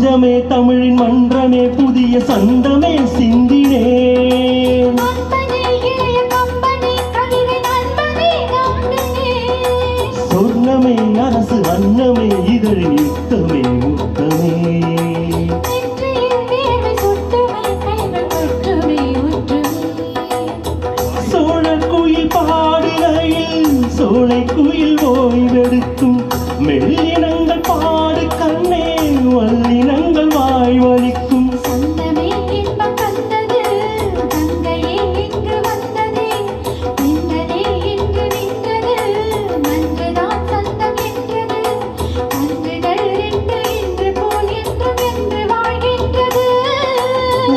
மஞ்சமே தமிழின் மன்றமே புதிய சந்தமே சிந்தினே சொர்ணமே அரசு அன்னமே இதழின் யுத்தமே முத்தமே சோழர் குயில் பாடுகையில் சோலை குயில் ஓய்வெடுக்கும் மெல்லினங்கள் பாடு கண்ணே வல்லினங்கள் வாய் வலிக்கும்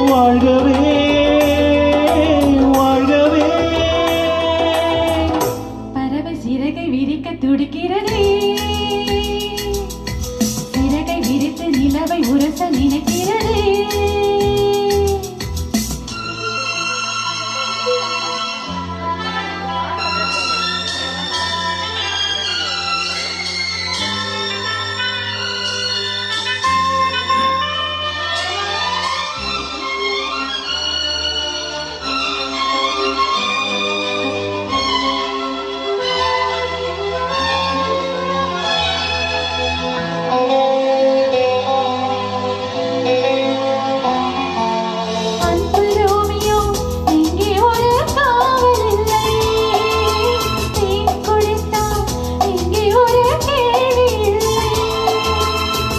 வாழ்கவே வாழ்கவே பறவை சிறகை விரிக்க துடிக்கிறதே சிறகை விரித்து நிலவை உரச நினைக்கிறதே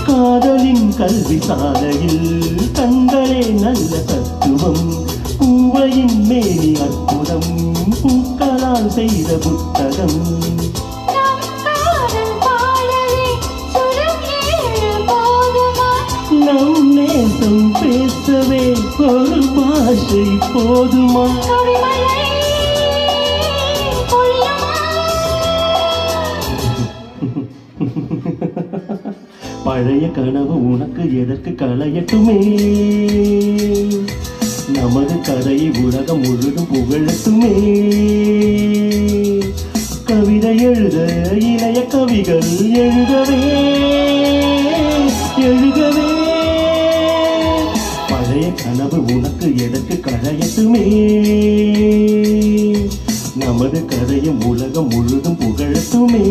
காதலின் கல்வி சாலையில் கண்களே நல்ல தத்துவம் பூவையின் மேனி அற்புதம் பூக்களால் செய்த புத்தகம் நம் நேசம் பேசவே ஒரு பாஷை போதுமா பழைய கனவு உனக்கு எதற்கு களையட்டுமே நமது கதையை உலகம் முழுதும் புகழட்டுமே கவிதை எழுத இளைய கவிகள் எழுதவே எழுதவே பழைய கனவு உனக்கு எதற்கு களையட்டுமே நமது கதையும் உலகம் முழுதும் புகழட்டுமே